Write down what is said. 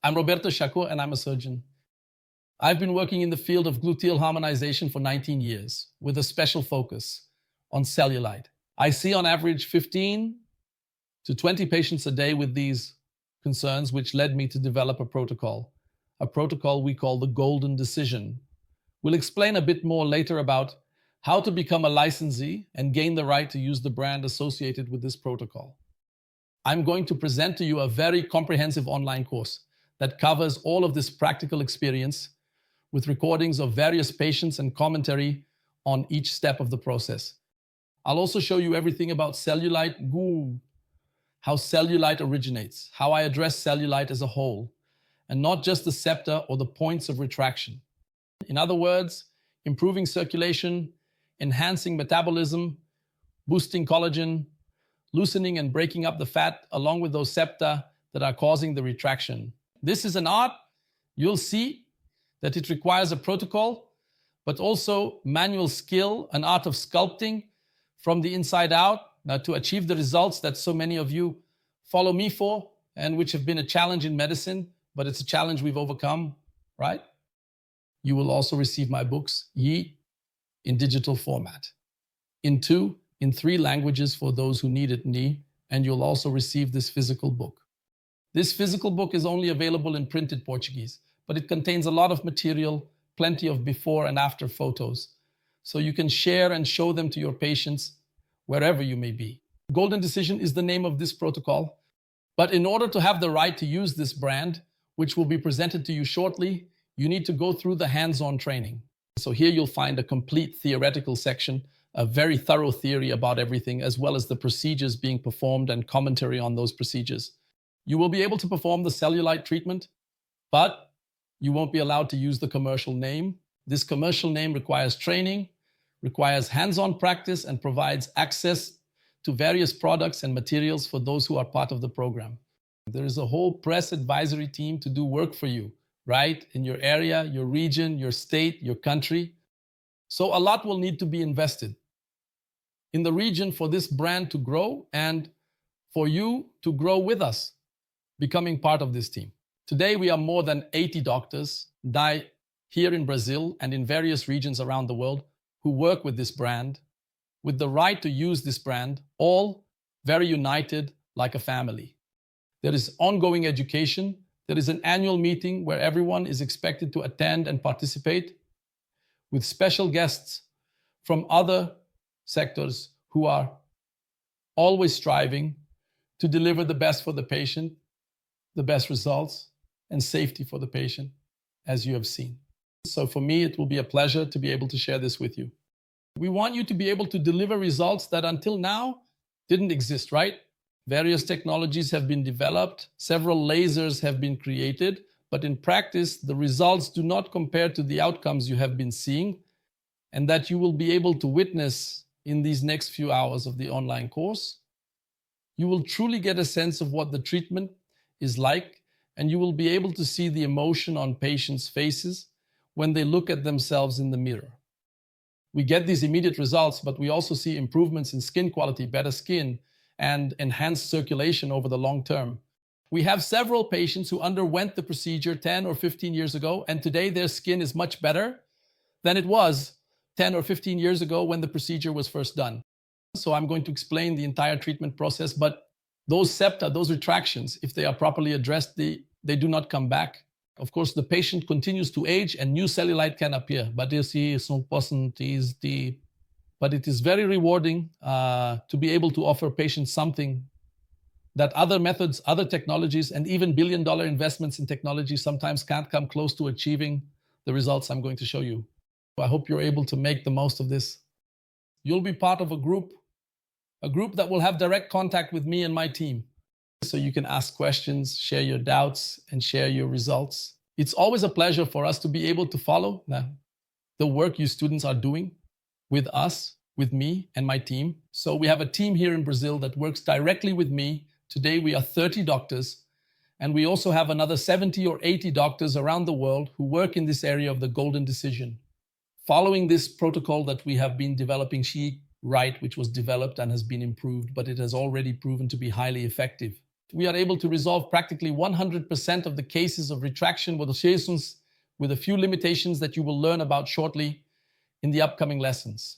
I'm Roberto Shakur and I'm a surgeon. I've been working in the field of gluteal harmonization for 19 years with a special focus on cellulite. I see on average 15 to 20 patients a day with these concerns, which led me to develop a protocol we call the Golden Decision. We'll explain a bit more later about how to become a licensee and gain the right to use the brand associated with this protocol. I'm going to present to you a very comprehensive online course that covers all of this practical experience with recordings of various patients and commentary on each step of the process. I'll also show you everything about cellulite, how cellulite originates, how I address cellulite as a whole, and not just the septa or the points of retraction. In other words, improving circulation, enhancing metabolism, boosting collagen, loosening and breaking up the fat along with those septa that are causing the retraction. This is an art. You'll see that it requires a protocol, but also manual skill, an art of sculpting from the inside out to achieve the results that so many of you follow me for and which have been a challenge in medicine, but it's a challenge we've overcome, right? You will also receive my books, in digital format, in 3 languages for those who need it, and you'll also receive this physical book. This physical book is only available in printed Portuguese, but it contains a lot of material, plenty of before and after photos, so you can share and show them to your patients wherever you may be. Golden Decision is the name of this protocol, but in order to have the right to use this brand, which will be presented to you shortly, you need to go through the hands-on training. So here you'll find a complete theoretical section, a very thorough theory about everything, as well as the procedures being performed and commentary on those procedures. You will be able to perform the cellulite treatment, but you won't be allowed to use the commercial name. This commercial name requires training, requires hands-on practice, and provides access to various products and materials for those who are part of the program. There is a whole press advisory team to do work for you, right? In your area, your region, your state, your country. So a lot will need to be invested in the region for this brand to grow and for you to grow with us, becoming part of this team. Today, we are more than 80 doctors here in Brazil and in various regions around the world who work with this brand, with the right to use this brand, all very united like a family. There is ongoing education. There is an annual meeting where everyone is expected to attend and participate with special guests from other sectors who are always striving to deliver the best for the patient, the best results, and safety for the patient, as you have seen. So for me, it will be a pleasure to be able to share this with you. We want you to be able to deliver results that until now didn't exist, right? Various technologies have been developed, several lasers have been created, but in practice, the results do not compare to the outcomes you have been seeing and that you will be able to witness in these next few hours of the online course. You will truly get a sense of what the treatment is like, and you will be able to see the emotion on patients' faces when they look at themselves in the mirror. We get these immediate results, but we also see improvements in skin quality, better skin, and enhanced circulation over the long term. We have several patients who underwent the procedure 10 or 15 years ago, and today their skin is much better than it was 10 or 15 years ago when the procedure was first done. So I'm going to explain the entire treatment process, but those septa, those retractions, if they are properly addressed, they do not come back. Of course, the patient continues to age and new cellulite can appear, but it is very rewarding to be able to offer patients something that other methods, other technologies, and even billion-dollar investments in technology sometimes can't come close to achieving the results I'm going to show you. I hope you're able to make the most of this. You'll be part of a group that will have direct contact with me and my team. So you can ask questions, share your doubts, and share your results. It's always a pleasure for us to be able to follow the work you students are doing with us, with me and my team. So we have a team here in Brazil that works directly with me. Today we are 30 doctors, and we also have another 70 or 80 doctors around the world who work in this area of the Golden Decision. Following this protocol that we have been developing, which was developed and has been improved, but it has already proven to be highly effective. We are able to resolve practically 100% of the cases of retraction with a few limitations that you will learn about shortly in the upcoming lessons.